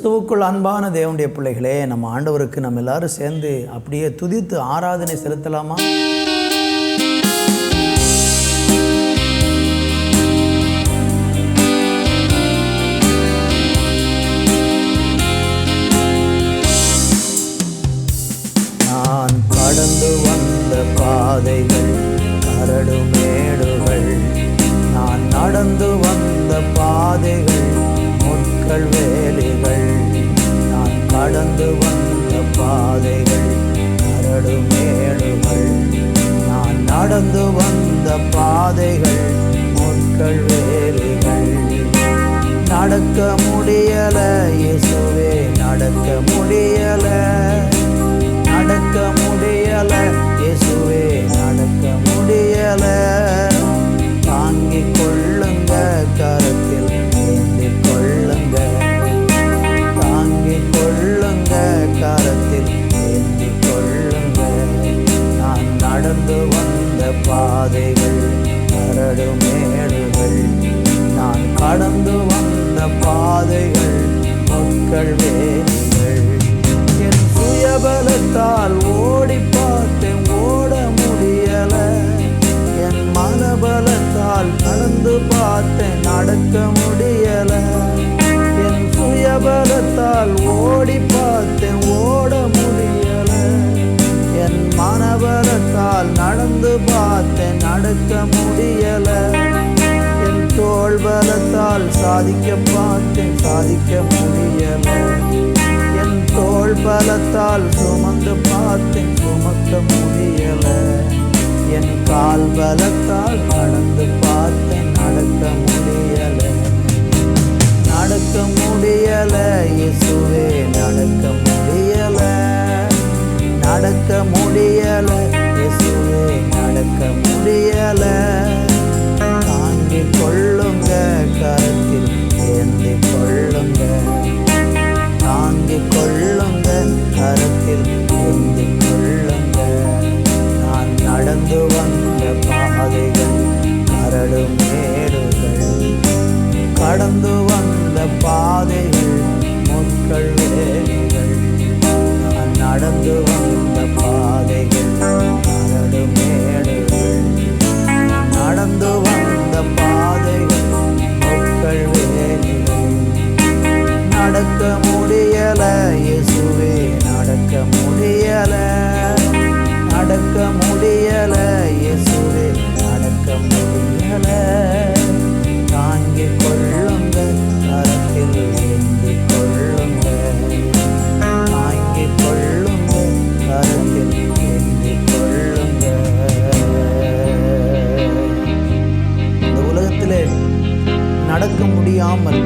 கிறிஸ்துவுக்குள் அன்பான தேவனுடைய பிள்ளைகளே, நம்ம ஆண்டவருக்கு நம்ம எல்லாரும் சேர்ந்து அப்படியே துதித்து ஆராதனை செலுத்தலாமா? நான் கடந்து வந்த பாதைகள் கரடு மேடுகள், நான் நடந்து வந்த பாதைகள் முட்கள் வேலிகள், நான் கடந்து வந்த பாதைகள் கரடு மேடுகள், நான் நடந்து வந்த பாதைகள் முட்கள் வேலிகள். நடக்க முடியல இயேசுவே, நடக்க முடியல, நடக்க முடியல இயேசுவே, நடக்க முடியல. தாங்கிக் கொள்ளுங்க, கரத்தில் ஏந்திக் கொள்ளுங்க, தாங்கிக் கொள்ளுங்க, கரத்தில் ஏந்திக் கொள்ளுங்க. நான் நடந்து வந்த பாதைகள் கரடு மேடுகள், நான் கடந்து வந்த பாதைகள் முட்கள் வேலிகள். என் சுயபலத்தால் ஓடி பார்த்தேன், ஓட முடியல. என் மனபலத்தால் நடந்து பார்த்தேன், நடக்க முடியல. என் சுயபலத்தால் ஓடி பார்த்தேன், ஓட முடியல. என் மனபலத்தால் நடந்து பார்த்தேன், நடக்க முடியல. என் தோள் பலத்தால் சாதிக்க பார்த்தேன், சாதிக்க முடியல. என் தோள் பலத்தால் சுமந்து பார்த்தேன், சுமக்க முடியல. என் கால் பலத்தால் நடந்து பார்த்தேன், நடக்க முடியல. நடக்க முடியல இயேசுவே, நடக்க முடியல, நடக்க முடியல இயேசுவே, நடக்க முடியல. தாங்கிக் கொள்ளுங்க, கரத்தில் ஏந்திக் கொள்ளுங்க, தாங்கிக் கொள்ளுங்க, கரத்தில் ஏந்திக் கொள்ளுங்க. நான் நடந்து வந்த பாதைகள் கரடு மேடுகள், கடந்து வந்த பாதைகள் முட்கள் வேலிகள். நான் நடந்து வந்த பாதைகள் கரடு மேடுகள், நடந்து வந்த பாதைகள் முட்கள் வேலிகள். நடக்க முடியல இயேசுவே, நடக்க முடியல, நடக்க முடியல இயேசுவே, நடக்க முடியல. தாங்கிக் கொள்ளுங்க, கரத்தில் ஏந்திக் கொள்ளுங்க, தாங்கிக் கொள்ளுங்க, கரத்தில் ஏந்திக் கொள்ளுங்க. இந்த உலகத்திலே நடக்க முடியாமல்,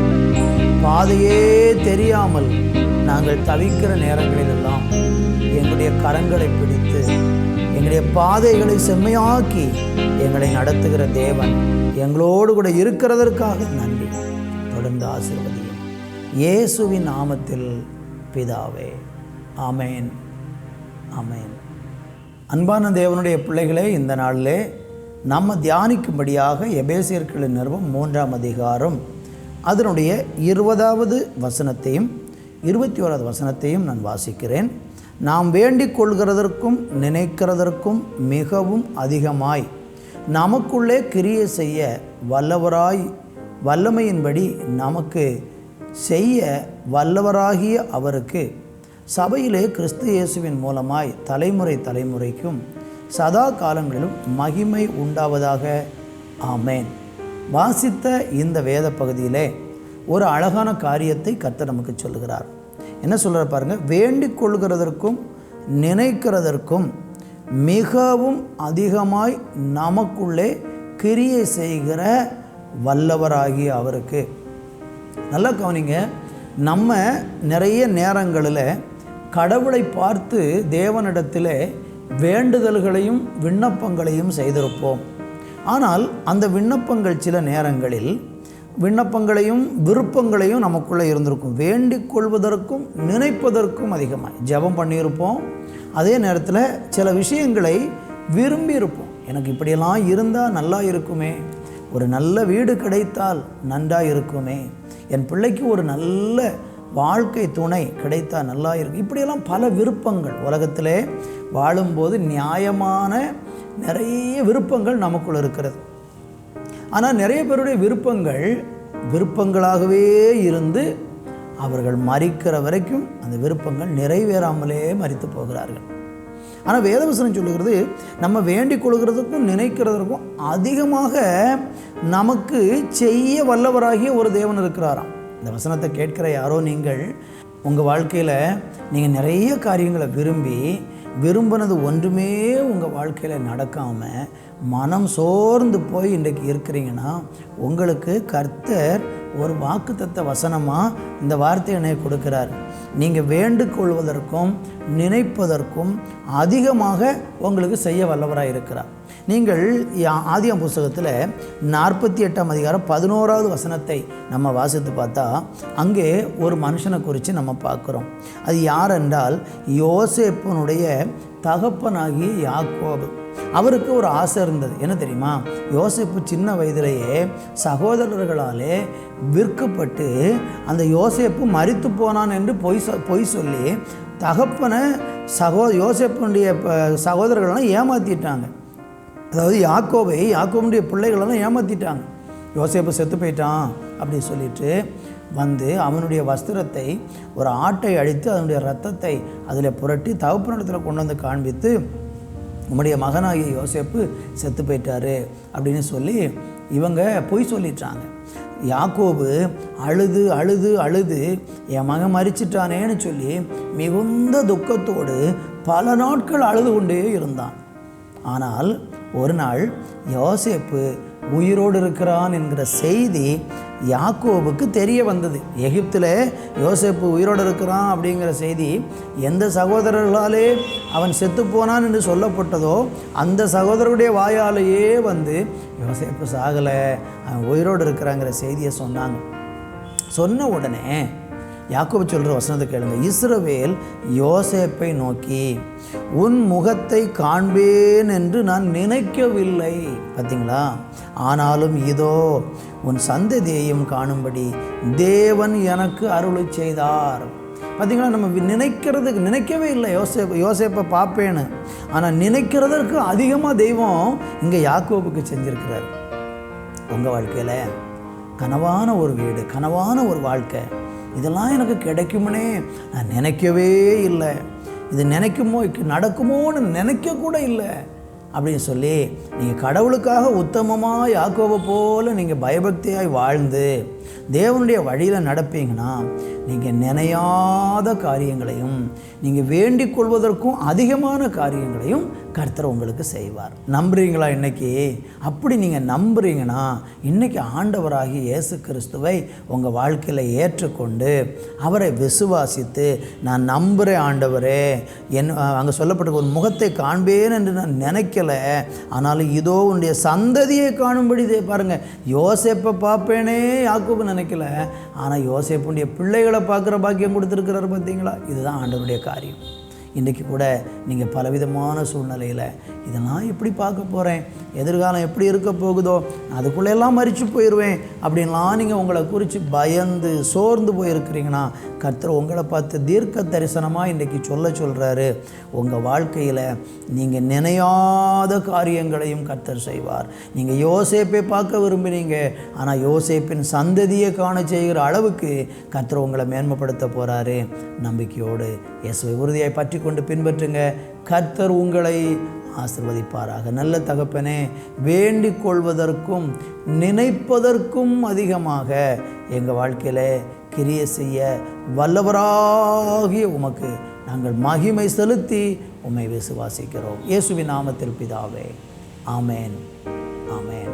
பாதையே தெரியாமல் நாங்கள் தவிக்கிற நேரங்களிலெல்லாம் எங்களுடைய கரங்களை பிடித்து எங்களுடைய பாதைகளை செம்மையாக்கி எங்களை நடத்துகிற தேவன் எங்களோடு கூட இருக்கிறதற்காக நன்றி. தொடர்ந்து ஆசீர்வதியும் இயேசுவின் நாமத்தில் பிதாவே, ஆமேன், ஆமேன். அன்பான தேவனுடைய பிள்ளைகளே, இந்த நாளிலே நம்ம தியானிக்கும்படியாக எபேசியர்களின் நிறுவம் 3ஆம் அதிகாரம் அதனுடைய 20வது வசனத்தையும் 21வது வசனத்தையும் நான் வாசிக்கிறேன். நாம் வேண்டிக் கொள்கிறதற்கும் நினைக்கிறதற்கும் மிகவும் அதிகமாய் நமக்குள்ளே கிரியை செய்ய வல்லவராய், வல்லமையின்படி நமக்கு செய்ய வல்லவராகிய அவருக்கு சபையிலே கிறிஸ்து இயேசுவின் மூலமாய் தலைமுறை தலைமுறைக்கும் சதா காலங்களிலும் மகிமை உண்டாவதாக, ஆமேன். வாசித்த இந்த வேத பகுதியிலே ஒரு அழகான காரியத்தை கர்த்தர் நமக்கு சொல்லுகிறார். என்ன சொல்கிறார் பாருங்க. வேண்டிக் கொள்கிறதற்கும் நினைக்கிறதற்கும் மிகவும் அதிகமாய் நமக்குள்ளே கிரியை செய்கிற வல்லவராகிய அவருக்கு. நல்லா கவனிங்க. நம்ம நிறைய நேரங்களில் கடவுளை பார்த்து தேவனிடத்தில் வேண்டுதல்களையும் விண்ணப்பங்களையும் செய்திருப்போம். ஆனால் அந்த விண்ணப்பங்கள் சில நேரங்களில் விண்ணப்பங்களையும் விருப்பங்களையும் நமக்குள்ளே இருந்திருக்கும். வேண்டிக் கொள்வதற்கும் நினைப்பதற்கும் அதிகமாக ஜெபம் பண்ணியிருப்போம். அதே நேரத்தில் சில விஷயங்களை விரும்பி இருப்போம். எனக்கு இப்படியெல்லாம் இருந்தால் நல்லா இருக்குமே, ஒரு நல்ல வீடு கிடைத்தால் நன்றாக இருக்குமே, என் பிள்ளைக்கு ஒரு நல்ல வாழ்க்கை துணை கிடைத்தா நல்லா இருக்கும். இப்படியெல்லாம் பல விருப்பங்கள் உலகத்திலே வாழும்போது நியாயமான நிறைய விருப்பங்கள் நமக்குள்ள இருக்கிறது. ஆனால் நிறைய பேருடைய விருப்பங்களாகவே இருந்து அவர்கள் மரிக்கிற வரைக்கும் அந்த விருப்பங்கள் நிறைவேறாமலே மரித்து போகிறார்கள். ஆனால் வேதவசனம் சொல்லுகிறது, நம்ம வேண்டிக் கொள்கிறதுக்கும் நினைக்கிறதுக்கும் அதிகமாக நமக்கு செய்ய வல்லவராகிய ஒரு தேவன் இருக்கிறாராம். இந்த வசனத்தை கேட்கிற யாரோ நீங்கள் உங்கள் வாழ்க்கையில் நீங்கள் நிறைய காரியங்களை விரும்பினது ஒன்றுமே உங்கள் வாழ்க்கையில் நடக்காமல் மனம் சோர்ந்து போய் இன்றைக்கு இருக்கிறீங்கன்னா, உங்களுக்கு கர்த்தர் ஒரு வாக்குத்தத்த வசனமாக இந்த வார்த்தையை கொடுக்கிறார். நீங்கள் வேண்டுகொள்வதற்கும் நினைப்பதற்கும் அதிகமாக உங்களுக்கு செய்ய வல்லவராக இருக்கிறார். நீங்கள் ஆதியாம் புஸ்தகத்தில் 48ஆம் அதிகாரம் 11வது வசனத்தை நம்ம வாசித்து பார்த்தா அங்கே ஒரு மனுஷனை குறித்து நம்ம பார்க்குறோம். அது யார் என்றால் யோசேப்பினுடைய தகப்பனாகிய யாக்கோபு. அவருக்கு ஒரு ஆசை இருந்தது. என்ன தெரியுமா? யோசேப்பு சின்ன வயதிலேயே சகோதரர்களாலே விற்கப்பட்டு அந்த யோசேப்பு மரித்து போனான் என்று பொய் சொல்லி தகப்பனை யோசேப்புடைய சகோதரர்களெல்லாம் ஏமாற்றிட்டாங்க. அதாவது யாக்கோபுடைய பிள்ளைகளெல்லாம் ஏமாற்றிட்டாங்க. யோசேப்பு செத்து போயிட்டான் அப்படி சொல்லிட்டு வந்து அவனுடைய வஸ்திரத்தை ஒரு ஆட்டை அடித்து அதனுடைய இரத்தத்தை அதில் புரட்டி தகப்பனிடத்தில் கொண்டு வந்து காண்பித்து, உம்முடைய மகனாகிய யோசேப்பு செத்து போயிட்டாரு அப்படின்னு சொல்லி இவங்க பொய் சொல்லிட்டாங்க. யாக்கோபு அழுது அழுது அழுது என் மகன் மரிச்சிட்டானேன்னு சொல்லி மிகுந்த துக்கத்தோடு பல நாட்கள் அழுது கொண்டே இருந்தான். ஆனால் ஒரு நாள் யோசேப்பு உயிரோடு இருக்கிறான் என்கிற செய்தி யாக்கோபுக்கு தெரிய வந்தது. எகிப்தில் யோசேப்பு உயிரோடு இருக்கிறான் அப்படிங்கிற செய்தி எந்த சகோதரர்களாலே அவன் செத்து போனான் என்று சொல்லப்பட்டதோ அந்த சகோதரருடைய வாயாலேயே வந்து யோசேப்பு சாகலை, அவன் உயிரோடு இருக்கிறாங்கிற செய்தியை சொன்னாங்க. சொன்ன உடனே யாக்கோபு சொல்கிற வசனத்தை கேளுங்க. இஸ்ரவேல் யோசேப்பை நோக்கி, உன் முகத்தை காண்பேன் என்று நான் நினைக்கவில்லை. பார்த்தீங்களா? ஆனாலும் இதோ உன் சந்ததியையும் காணும்படி தேவன் எனக்கு அருளை செய்தார். பார்த்தீங்களா? நம்ம நினைக்கவே இல்லை யோசேப்பை பார்ப்பேன்னு. ஆனால் நினைக்கிறதற்கு அதிகமாக தெய்வம் இங்கே யாக்கோபுக்கு செஞ்சுருக்கிறார். உங்கள் வாழ்க்கையில் கனவான ஒரு வீடு, கனவான ஒரு வாழ்க்கை, இதெல்லாம் எனக்கு கிடைக்கும்னே நான் நினைக்கவே இல்லை. இது நடக்குமோன்னு நினைக்கக்கூட இல்லை அப்படின்னு சொல்லி நீங்கள் கடவுளுக்காக உத்தமமாக யாக்கோபை போல நீங்கள் பயபக்தியாய் வாழ்ந்து தேவனுடைய வழியில் நடப்பீங்கன்னா நீங்கள் நினையாத காரியங்களையும் நீங்கள் வேண்டிக் கொள்வதற்கும் அதிகமான காரியங்களையும் கர்த்தர் உங்களுக்கு செய்வார். நம்புறீங்களா? இன்றைக்கி அப்படி நீங்கள் நம்புறீங்கன்னா இன்றைக்கி ஆண்டவராகிய இயேசு கிறிஸ்துவை உங்கள் வாழ்க்கையில் ஏற்றுக்கொண்டு அவரை விசுவாசித்து, நான் நம்புகிறேன் ஆண்டவரே, அங்கே சொல்லப்பட்ட ஒரு முகத்தை காண்பேன் என்று நான் நினைக்கலை, ஆனாலும் இதோ உன்னுடைய சந்ததியை காணும்படி பாருங்கள். யோசேப்பை பார்ப்பேனே யாக்கோபு நினைக்கல, ஆனால் யோசேப்புடைய பிள்ளைகளை பார்க்குற பாக்கியம் கொடுத்துருக்கிறார். பார்த்தீங்களா? இதுதான் ஆண்டவருடைய காரியம். இன்றைக்கி கூட நீங்கள் பலவிதமான சூழ்நிலையில் இதெல்லாம் எப்படி பார்க்க போகிறேன், எதிர்காலம் எப்படி இருக்க போகுதோ, அதுக்குள்ளெல்லாம் மரித்து போயிடுவேன் அப்படின்லாம் நீங்கள் உங்களை குறித்து பயந்து சோர்ந்து போயிருக்கிறீங்கன்னா கர்த்தர் உங்களை பார்த்து தீர்க்க தரிசனமாக இன்றைக்கி சொல்கிறாரு. உங்கள் வாழ்க்கையில் நீங்கள் நினையாத காரியங்களையும் கர்த்தர் செய்வார். நீங்கள் யோசேப்பை பார்க்க விரும்பினீங்க, ஆனால் யோசேப்பின் சந்ததியை காண செய்கிற அளவுக்கு கர்த்தர் உங்களை மேன்மைப்படுத்த போகிறாரு. நம்பிக்கையோடு இயேசுவை உறுதியாய் பற்றி கொண்டு பின்பற்றுங்க. கர்த்தர் உங்களை ஆசீர்வதிப்பாராக. நல்ல தகப்பனே, வேண்டிக் கொள்வதற்கும் நினைப்பதற்கும் அதிகமாக எங்கள் வாழ்க்கையில் கிரியை செய்ய வல்லவராகிய உமக்கு நாங்கள் மகிமை செலுத்தி உம்மை விசுவாசிக்கிறோம். இயேசுவின் நாமத்தில் பிதாவே, ஆமேன், ஆமேன்.